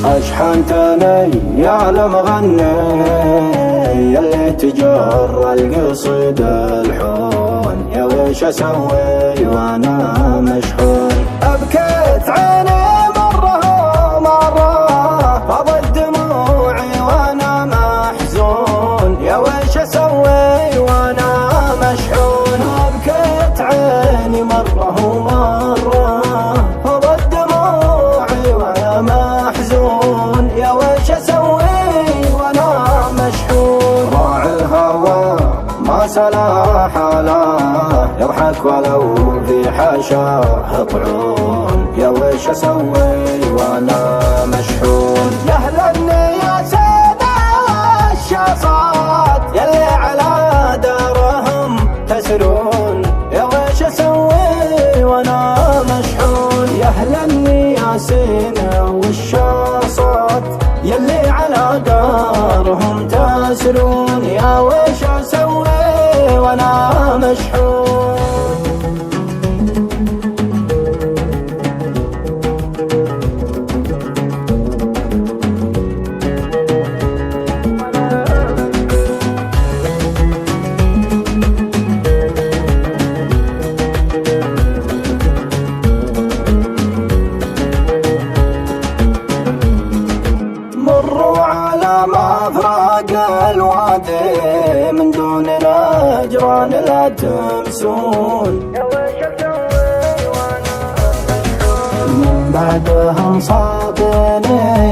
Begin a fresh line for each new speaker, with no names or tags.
أشحنتني يا المغني يلي تجر القصيد الحون، يا ويش أسوي وأنا مشحون. أبكيت عيني مرة فضت دموعي وأنا محزون، يا ويش أسوي وأنا مشحون. أبكيت عيني مرة فضت دموعي وأنا محزون، يا ويش أسوي وأنا مشحون. راعي الهوى ما سلا حاله، يضحك ولو في حاشاه طعون، يا ويش أسوي وأنا مشحون. يا أهل النياسين الشاصات يلي على دارهم تسرون، يا ويش أسوي وأنا مشحون. يا أهل النياسين والشاصات يلي على دارهم تسرون، يا ويش أسوي وأنا مشحون. مروا على مفرق الوادي من دون نجران لا تمسون، من بعدها صابني